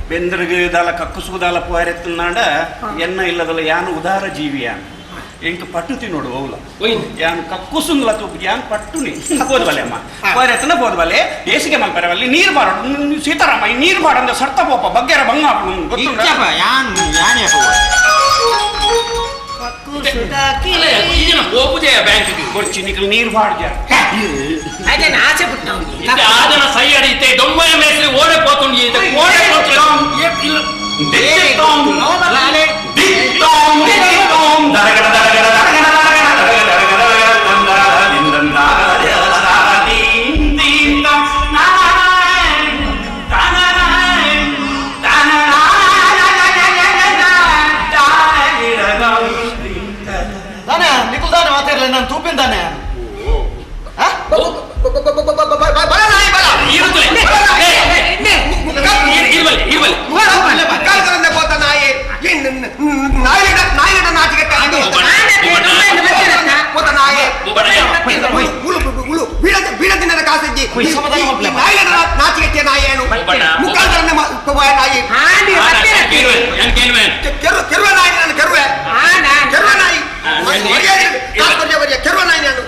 ಬೆಂದ್ರಗದಾಲ ಕಕ್ಕುಸುದಾಲ ಪೋರೆತ್ತನಾಡ ಎನ್ನ ಇಲ್ಲದಲ್ಲ ಯಾನು ಉದಾರ ಜೀವಿಯಾನ್ ಎಂಕ ಪಟ್ಟುತಿ ನೋಡು ಅವಲ ಯಾನ್ ಕಕ್ಕುಸುಂಗ್ಲ ತೂಪು ಯಾನ್ ಪಟ್ಟುನಿ ಬೋದ್ಬಲೆ ಅಮ್ಮ ಪೋರೆತ್ತನ ಬೋದ್ಬಲೆ ಬೇಸಿಗೆ ಮಲ್ಪರವಲ್ಲಿ ನೀರು ಬಾರ ಸೀತಾರಾಮ ಈ ನೀರು ಬಾರಂದ ಸರ್ತ ಪೋಪ ಬಗ್ಗೆರ ಬಂಗ ಯಾನ್ ನೀರು ಬಾಡ್ಜ ಆಸೆ ಬಿಟ್ಟು ಆದನ ಸೈ ಅಡಿತೆ ದೊಂಬಯ ಮೇಸ್ಲಿ ಓಡೆ ಪೋತುಂಡಿ ನಾನು ತೂಪಿನ ತಾನೆ ಬೀಳದಿನ ಕಾಸಜ್ಜಿ ನಾಚಿಕೆ ನಾಯೇನು ಮುಖಾಂತರ ನಾಯಿ ಕೆರುವ ನಾಯಿ ನಾನು ಕೆರುವ ನಾಯಿ ಕೆರುವ ನಾಯಿ ನಾನು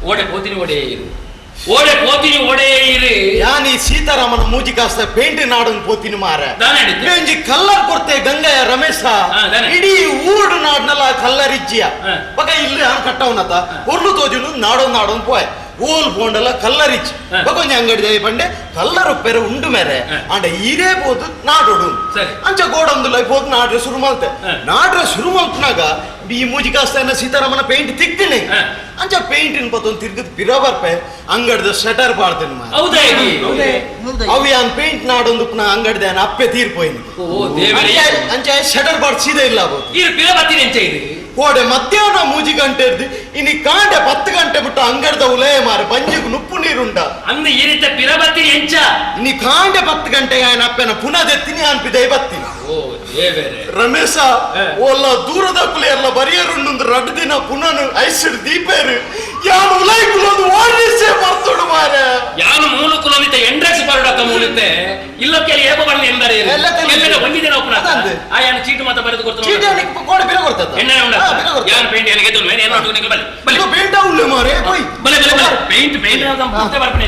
ಓಡೆ ಪೋತಿನಿ ಒಡೆಯಿರು ಯಾನಿ ಸೀತಾರಾಮನ ಮೂಜಿ ಕಾಸ್ತ ಪೇಂಟ್ ನಾಡನ್ ಪೋತಿನಿ ಮಾರ ಬೆಂಜಿ ಕಲ್ಲರ್ ಕೊಡ್ತೆ ಗಂಗಯ್ಯ ರಮೇಶ ಇಡೀ ಊರು ನಾಡ್ನಲ್ಲ ಕಲ್ಲರಿಜ್ಜಿಯ ಪಕ್ಕ ಇಲ್ಲಿ ಕಟ್ಟವನತ ಒರ್ಲು ತೋಜುನು ನಾಡೊಂದು ಪೋಯ್ ಓಲ್ ಬೋಂಡಲ್ಲ ಕಲ್ಲರಿಚ್ ಬಕೊಂಜಿ ಅಂಗಡಿ ಪಂಡೆ ಕಲ್ಲರು ಪೆರೆ ಉಂಡು ಮೇರೆ ಅಂಡ ಇದೇ ಬೋದು ನಾಡೋಡು ಅಂಚ ಗೋಡೊಂದು ಲೈಫ್ ಹೋದ್ ನಾಡ್ರೆ ಶುರು ಮಲ್ತೆ ನಾಡ್ರೆ ಶುರು ಮಲ್ಪನಾಗ ಈ ಮೂಜಿ ಕಾಸ್ತ ಸೀತಾರಾಮನ ಪೇಂಟ್ ತಿಕ್ತೀನಿ ಅಂಚ ಪೇಂಟಿನ ಪತ್ತೊಂದು ತಿರ್ಗದ್ ಪಿರಬರ್ಪೆ ಅಂಗಡಿದ ಶಟರ್ ಬಾಡ್ತೇನೆ ಅವು ಯಾನ್ ಪೇಂಟ್ ನಾಡೊಂದು ಪುನಃ ಅಂಗಡಿದ ಅಪ್ಪೆ ತೀರ್ಪೋಯ್ನಿ ಅಂಚ ಶಟರ್ ಬಾಡ್ ಸೀದಾ ಇಲ್ಲ ಕೋಡೆ ಮಧ್ಯಾಹ್ನ 3 ಗಂಟೆ ಇರ್ದು ಇನಿ ಕಾಂಡೆ 10 ಗಂಟೆ ಬಿಟ್ಟು ಅಂಗಡಿದ ಉಲೇ ಮಾರೆ ಬಂಜಿಗೆ ನುಪ್ಪು ನೀರುಂಡ ಅಂದ ಈ ರೀತಿ ಪಿರಬತ್ತೀನಿ ಎಂಚ ಇನಿ ಕಾಂಡೆ 10 ಗಂಟೆಗೆ ఆయన ಅಪ್ಪನ ಪುನಃ ದೆತ್ತಿನಿ ಅನ್ಪಿದೆ ಬತ್ತೀನಿ ರಮೇಶ ಓಲ್ಲ ದೂರದ ಕುಲೆ ಎಲ್ಲ ಬರಿಯರುಂಡು ರಡ್ ದಿನ ಪುನಃ ಐಸಿಡ್ ದೀಪೇರು ಯಾನು ಉಲೈ ಕುಲೋದು ಓಡಿಸೇ ಬರ್ತೋಡು ಮಾರೆ ಯಾನು ಮೂಲ ಕುಲಮಿತ ಎಂಡ್ರೆಕ್ಸ್ ಬರಡಕ ಮೂಲಿತೆ ಇಲ್ಲಕ್ಕೆ ಏಪ ಬರಲಿ ಎಂದರೆ ಎಲ್ಲೆಲ್ಲ ಬಂದಿದೆ ನಾವು ಪುನಃ ಆ ಯಾನು ಚೀಟಿ ಮಾತ ಬರೆದು ಕೊಡ್ತಾರೆ ಚೀಟಿ ಅಲ್ಲಿಗೆ ಕೋಡೆ ಬಿರ ಕೊಡ್ತದ ಎಣ್ಣೆ ಉಂಡ ಯಾನು ಪೇಂಟ್ ಎಲ್ಲಿಗೆ ಗೆದ್ದು ಮೇನೆ ಏನು ನಿಕಲ್ ಬಲ್ಲಿ ಬಲ್ಲಿ ಪೇಂಟ್ ಉಳ್ಳೆ ಮಾರೆ ಬೈ ಬಲೆ ಪೇಂಟ್ ಅಂತ ಮತ್ತೆ ಬರ್ಪನೆ